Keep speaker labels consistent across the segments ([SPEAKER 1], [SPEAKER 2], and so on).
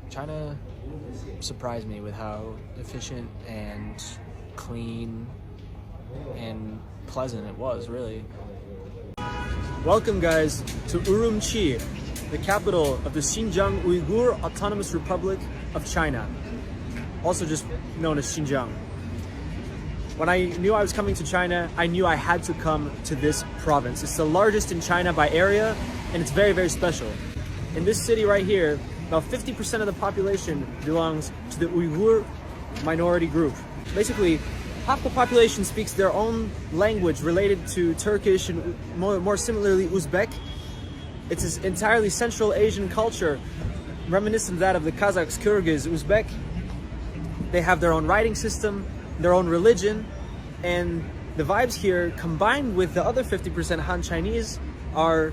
[SPEAKER 1] China surprised me with how efficient and clean and pleasant it was, really. Welcome guys to Urumqi, the capital of the Xinjiang Uyghur Autonomous Republic of China, also just known as Xinjiang. When I knew I was coming to China, I knew I had to come to this province. It's the largest in China by area, and it's very, very special. In this city right here, about 50% of the population belongs to the Uyghur minority group. Basically, half the population speaks their own language related to Turkish and more similarly Uzbek. It's this entirely Central Asian culture, reminiscent of that of the Kazakhs, Kyrgyz, Uzbek. They have their own writing system, their own religion, and the vibes here, combined with the other 50% Han Chinese, are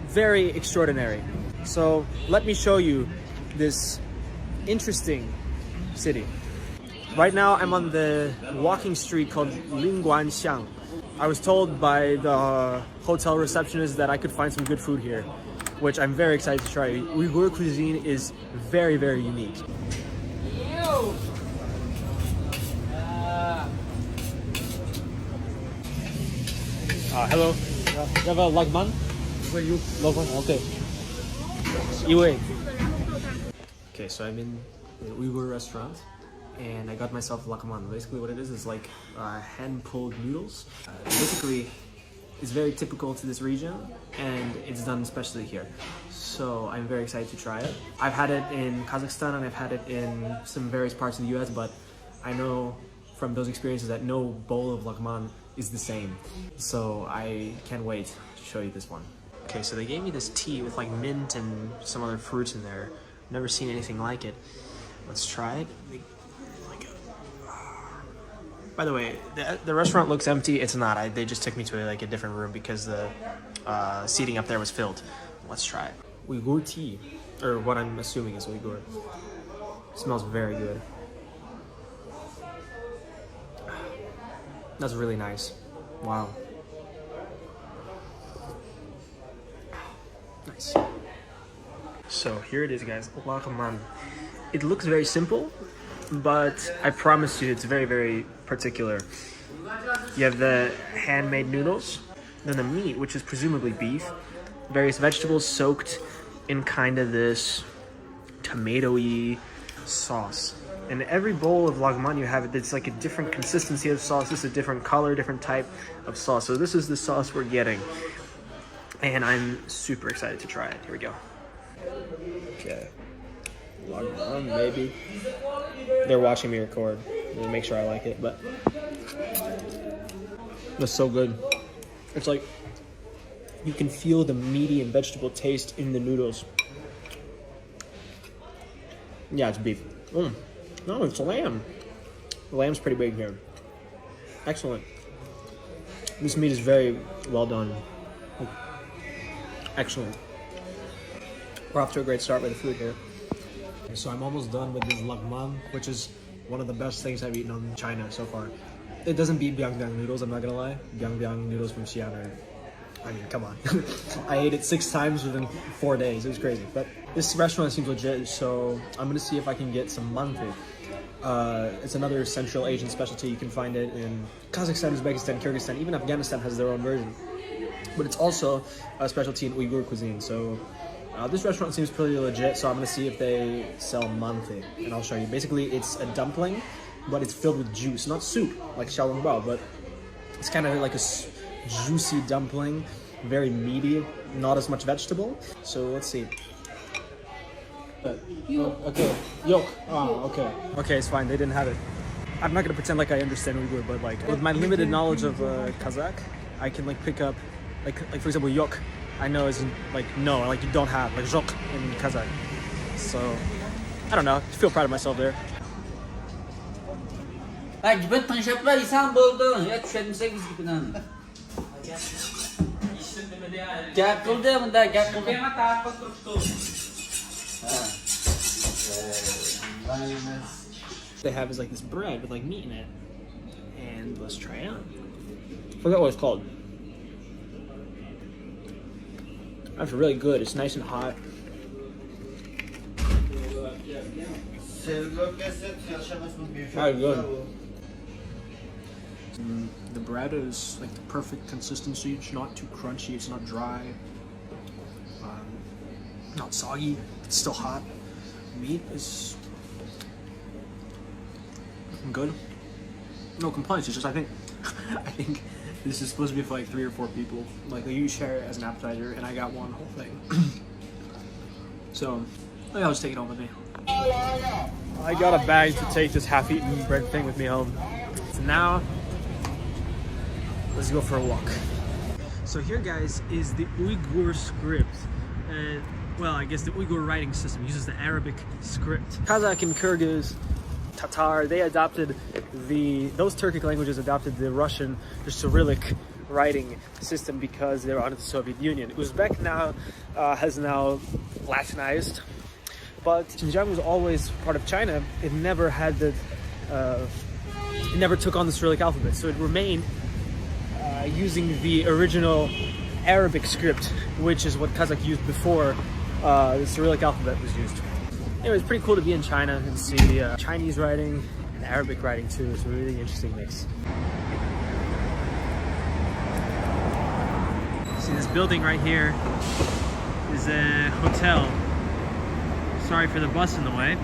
[SPEAKER 1] very extraordinary. So let me show you this interesting city. Right now I'm on the walking street called Lingguanxiang. I was told by the hotel receptionist that I could find some good food here, which I'm very excited to try. Uyghur cuisine is very, very unique. Hello. You have a lagman? Lagman? Okay. Okay, so I'm in the Uyghur restaurant and I got myself lagman. Basically what it is like hand-pulled noodles. Basically, it's very typical to this region and it's done especially here. So I'm very excited to try it. I've had it in Kazakhstan and I've had it in some various parts of the US, but I know from those experiences that no bowl of lagman is the same. So I can't wait to show you this one. Okay, so they gave me this tea with like mint and some other fruits in there. Never seen anything like it. Let's try it. By the way, the restaurant looks empty. It's not. They just took me to like a different room because the seating up there was filled. Let's try it. Uyghur tea, or what I'm assuming is Uyghur. It smells very good. That's really nice. Wow. Nice. So here it is, guys. Lagman. It looks very simple, but I promise you it's very, very particular. You have the handmade noodles, then the meat, which is presumably beef, various vegetables soaked in kind of this tomato-y sauce. And every bowl of lagman you have, it's like a different consistency of sauce. This is a different color, different type of sauce. So this is the sauce we're getting. And I'm super excited to try it. Here we go. Okay. Lagman, maybe. They're watching me record. To make sure I like it, but that's so good. It's like you can feel the meaty and vegetable taste in the noodles. Yeah, it's beef. No, it's lamb. The lamb's pretty big here. Excellent. This meat is very well done. Excellent. We're off to a great start with the food here. So I'm almost done with this lagman, which is one of the best things I've eaten in China so far. It doesn't beat biang-biang noodles, I'm not gonna lie. Biang-biang noodles from Xi'an are, I mean, come on. I ate it 6 times within 4 days. It was crazy. But this restaurant seems legit, so I'm gonna see if I can get some manthi. It's another Central Asian specialty. You can find it in Kazakhstan, Uzbekistan, Kyrgyzstan, even Afghanistan has their own version. But it's also a specialty in Uyghur cuisine. So this restaurant seems pretty legit, so I'm gonna see if they sell manthi, and I'll show you. Basically, it's a dumpling, but it's filled with juice, not soup like xiaolongbao, but it's kind of like a juicy dumpling, very meaty, not as much vegetable. So let's see. Okay, yolk. Okay. Okay, it's fine. They didn't have it. I'm not gonna pretend like I understand Uyghur, but like with my limited knowledge of Kazakh, I can like pick up, like for example, yolk. I know isn't like no, like you don't have like zhok in Kazakh. So I don't know. I feel proud of myself there. They have is like this bread with like meat in it, and let's try it out. I forgot what it's called. That's really good. It's nice and hot. Very good. The bread is like the perfect consistency. It's not too crunchy. It's not dry. Not soggy. It's still hot. Meat is good. No complaints. It's just I think this is supposed to be for like 3 or 4 people. Like you share it as an appetizer, and I got one whole thing. So I'll just take it home with me. I got a bag to take this half-eaten bread thing with me home. So now let's go for a walk. So here, guys, is the Uyghur script. And well, I guess the Uyghur writing system uses the Arabic script. Kazakh and Kyrgyz, Tatar, they adopted those Turkic languages adopted the Russian, the Cyrillic writing system because they were under the Soviet Union. Uzbek now has now Latinized, but Xinjiang was always part of China. It never had it never took on the Cyrillic alphabet, so it remained using the original Arabic script, which is what Kazakh used before the Cyrillic alphabet was used. Anyway, it's pretty cool to be in China and see Chinese writing and Arabic writing too. It's a really interesting mix. See, this building right here is a hotel. Sorry for the bus in the way.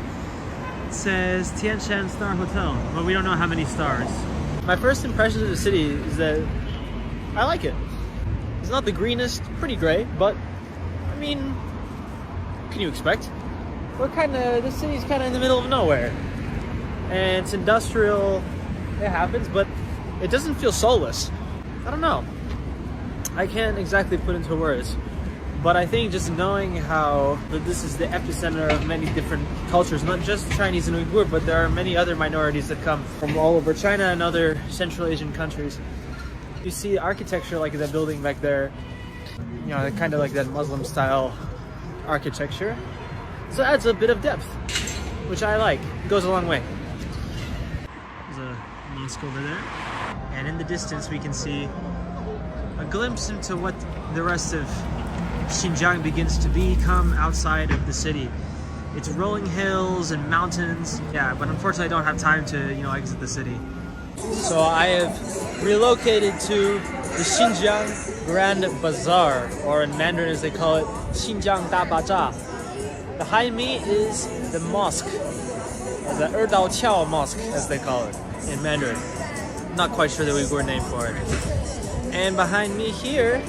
[SPEAKER 1] It says Tian Shan Star Hotel, but we don't know how many stars. My first impressions of the city is that I like it. It's not the greenest, pretty gray, but I mean, what can you expect? The city's kind of in the middle of nowhere. And it's industrial, it happens, but it doesn't feel soulless. I don't know. I can't exactly put into words. But I think just knowing how this is the epicenter of many different cultures, not just Chinese and Uyghur, but there are many other minorities that come from all over China and other Central Asian countries. You see architecture like that building back there, you know, kind of like that Muslim style architecture. So it adds a bit of depth, which I like. It goes a long way. There's a mosque over there. And in the distance we can see a glimpse into what the rest of Xinjiang begins to become outside of the city. It's rolling hills and mountains. Yeah, but unfortunately I don't have time to, exit the city. So I have relocated to the Xinjiang Grand Bazaar, or in Mandarin as they call it, Xinjiang Da Bazaar. Behind me is the mosque, the Erdao Qiao Mosque as they call it in Mandarin. Not quite sure the Uyghur name for it. And behind me here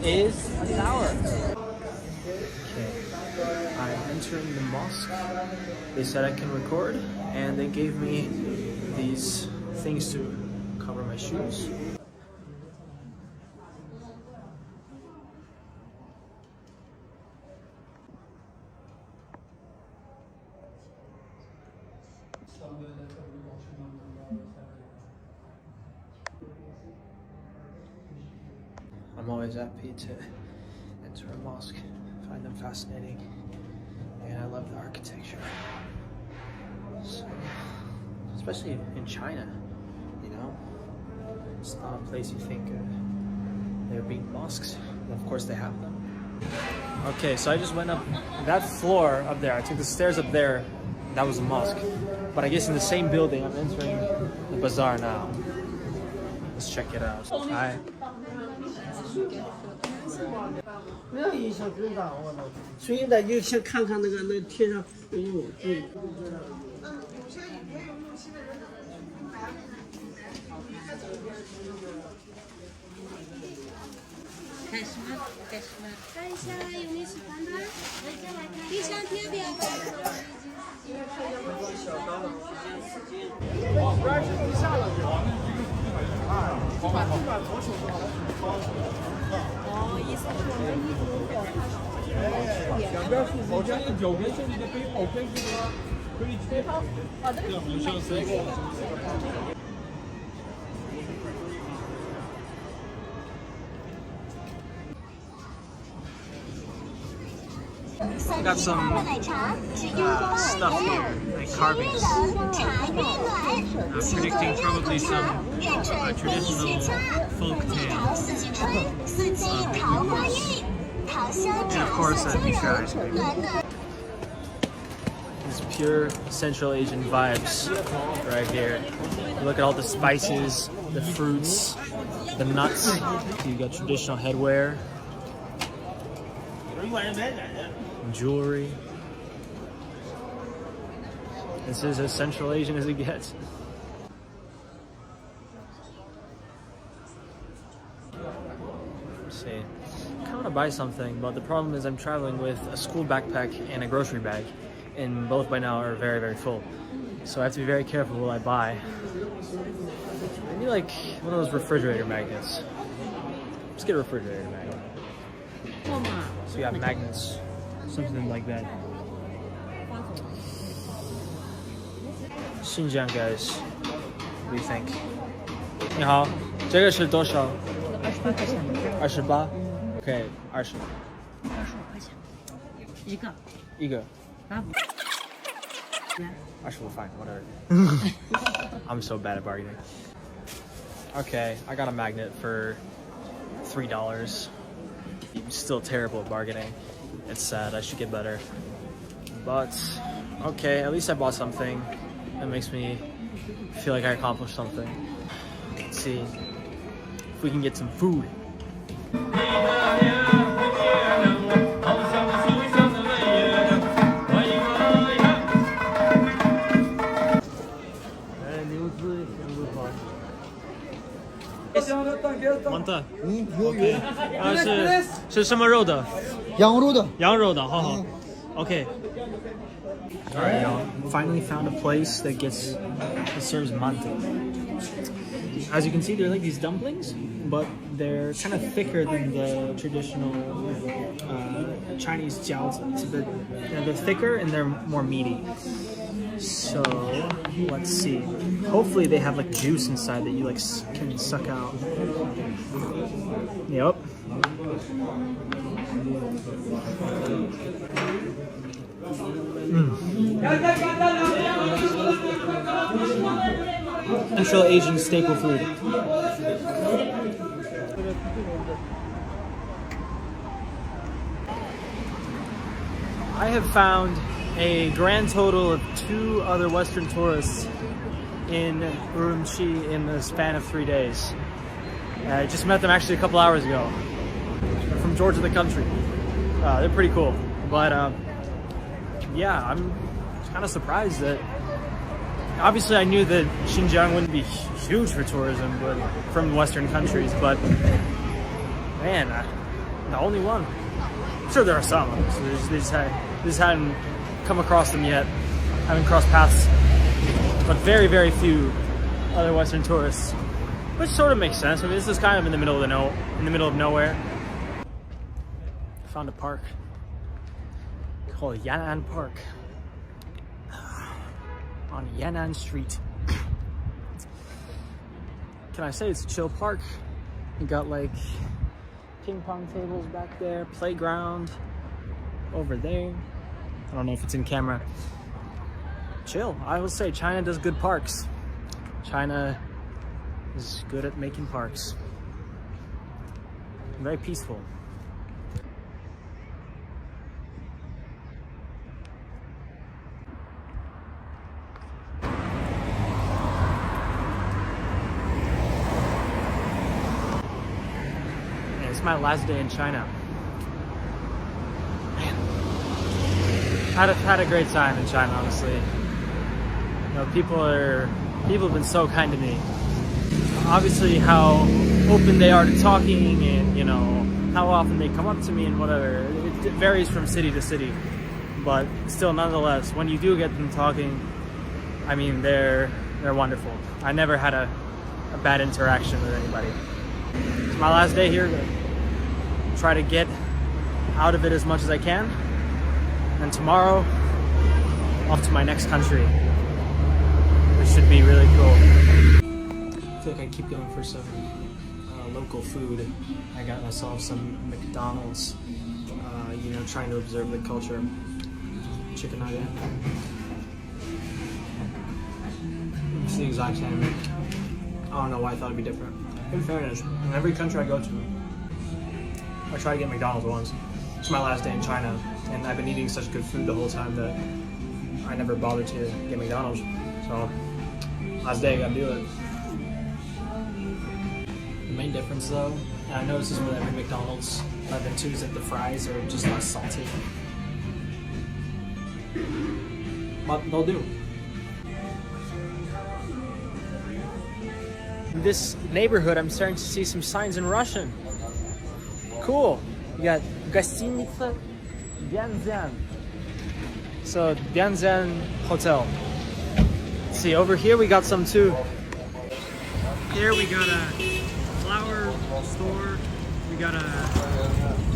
[SPEAKER 1] is a tower. Okay, I'm entering the mosque. They said I can record, and they gave me these things to cover my shoes. I'm always happy to enter a mosque, find them fascinating, and I love the architecture. So, especially in China, it's not a place you think there being mosques. Of course they have them. Okay, so I just went up that floor up there. I took the stairs up there. That was a mosque. But I guess in the same building, I'm entering the bazaar now. Let's check it out. Hi.
[SPEAKER 2] 没有影响真大，我操！所以呢，就先看看那贴上，哎呦，这。
[SPEAKER 3] 开始吗？看一下有没有喜欢的，冰箱贴表。
[SPEAKER 1] 不然是地下了，对吧？啊，把地板左手做好。
[SPEAKER 3] 哦，意思是我们衣服如果它是
[SPEAKER 4] 两边是好像你脚跟像你的背后跟这个可以贴上，这很像是。
[SPEAKER 1] Got some stuff here, like carvings. I'm predicting probably some traditional folk tale. And of course, pizza ice cream. It's pure Central Asian vibes right here. Look at all the spices, the fruits, the nuts. You got traditional headwear, jewelry. This is as Central Asian as it gets. Let's see. I kind of want to buy something, but the problem is I'm traveling with a school backpack and a grocery bag, and both by now are very, very full. So I have to be very careful what I buy. Maybe like one of those refrigerator magnets. Let's get a refrigerator magnet. So you have magnets, something like that. Xinjiang guys, what do you think? 你好，这个是多少？28。Okay, 20。25块钱，一个。25, fine, whatever. I'm so bad at bargaining. Okay, I got a magnet for $3. I'm still terrible at bargaining. It's sad, I should get better. But, okay, at least I bought something. That makes me feel like I accomplished something. Let's see if we can get some food. Manta. Okay. 是什么肉的？
[SPEAKER 5] 羊肉的。
[SPEAKER 1] 羊肉的，好好。Okay. Alright, y'all. Finally found a place that serves manta. As you can see, they're like these dumplings, but they're kind of thicker than the traditional Chinese jiaozi. So they're thicker and they're more meaty. So let's see. Hopefully they have like juice inside that you like can suck out. Yep. Central Asian staple food. I have found a grand total of 2 other Western tourists in Urumqi in the span of 3 days. I just met them actually a couple hours ago. They're from Georgia, the country. They're pretty cool. But yeah, I'm kind of surprised that. Obviously, I knew that Xinjiang wouldn't be huge for tourism, but from Western countries. But man, the only one. I'm sure there are some. So they just hadn't come across them yet. Haven't crossed paths. But very, very few other Western tourists, which sort of makes sense. I mean, this is kind of in the middle of nowhere. Found a park called Yan'an Park on Yan'an Street. Can I say it's a chill park? You got like ping pong tables back there, playground over there. I don't know if it's in camera. Chill. I will say China does good parks. China is good at making parks. Very peaceful. My last day in China. Man, had a great time in China, honestly. You know, people have been so kind to me. Obviously, how open they are to talking, and you know how often they come up to me and whatever. It varies from city to city, but still, nonetheless, when you do get them talking, I mean, they're wonderful. I never had a bad interaction with anybody. It's my last day here. Try to get out of it as much as I can, and tomorrow off to my next country, which should be really cool. I feel like I keep going for some local food. I got myself some McDonald's, you know, trying to observe the culture. Chicken nugget. It's the exact same. I don't know why I thought it'd be different. In fairness, in every country I go to, I tried to get McDonald's once. It's my last day in China, and I've been eating such good food the whole time that I never bothered to get McDonald's. So last day I gotta do it. The main difference though, and I noticed this with every McDonald's I've been to, is that the fries are just less salty. But they'll do. In this neighborhood, I'm starting to see some signs in Russian. Cool. You got гостиница Bianzian. So Bianzian Hotel. Let's see, over here we got some too. Here we got a flower store. We got a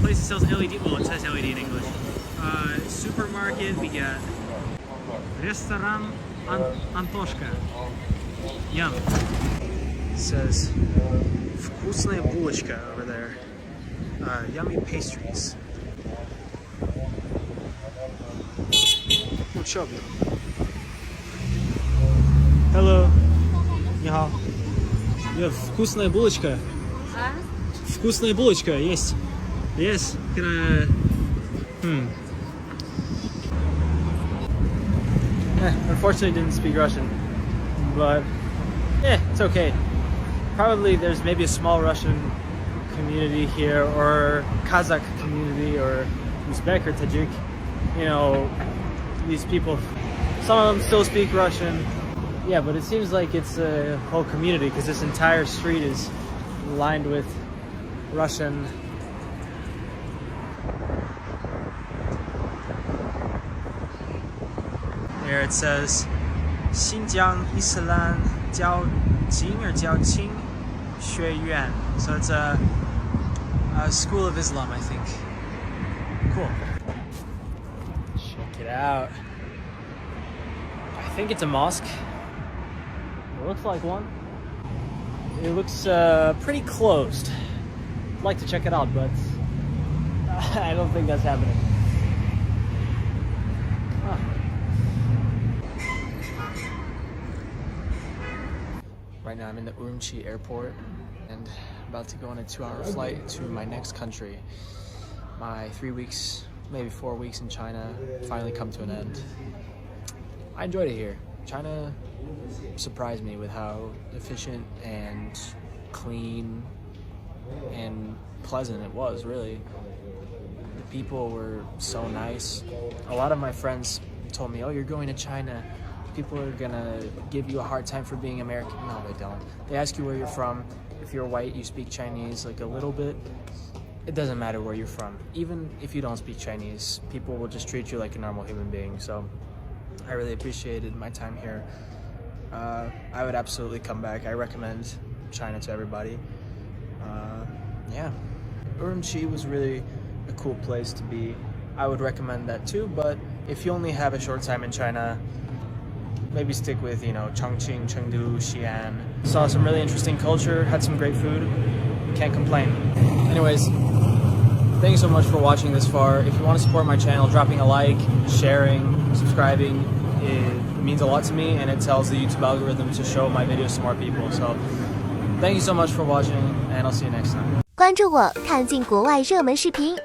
[SPEAKER 1] place that sells LED. Well, it says LED in English. Supermarket. We got Restaurant Antoshka. Yum. It says вкусная булочка over there. Yummy pastries. What's up? Hello. 你好. You have вкусная булочка? Вкусная булочка есть? Yes. Can I? Unfortunately, didn't speak Russian, but it's okay. Probably there's maybe a small Russian community here, or Kazakh community, or Uzbek or Tajik. You know, these people, some of them still speak Russian. Yeah, but it seems like it's a whole community because this entire street is lined with Russian. Here it says Xinjiang Islam Jiaojing or Jiaoqing Xueyuan. So it's a school of Islam, I think. Cool. Check it out. I think it's a mosque. It looks like one. It looks pretty closed. I'd like to check it out, but I don't think that's happening. Right now I'm in the Urumqi airport and about to go on a 2-hour flight to my next country. My 3 weeks, maybe 4 weeks in China finally come to an end. I enjoyed it here. China surprised me with how efficient and clean and pleasant it was, really. The people were so nice. A lot of my friends told me, oh, you're going to China, people are gonna give you a hard time for being American. No, they don't. They ask you where you're from. If you're white, you speak Chinese like a little bit. It doesn't matter where you're from. Even if you don't speak Chinese, people will just treat you like a normal human being. So I really appreciated my time here. I would absolutely come back. I recommend China to everybody. Yeah, Urumqi was really a cool place to be. I would recommend that too, but if you only have a short time in China, maybe stick with, you know, Chongqing, Chengdu, Xi'an. Saw some really interesting culture, had some great food, can't complain. Anyways, thank you so much for watching this far. If you want to support my channel, dropping a like, sharing, subscribing, it means a lot to me and it tells the YouTube algorithm to show my videos to more people. So thank you so much for watching and I'll see you next time.
[SPEAKER 5] 关注我，看尽国外热门视频。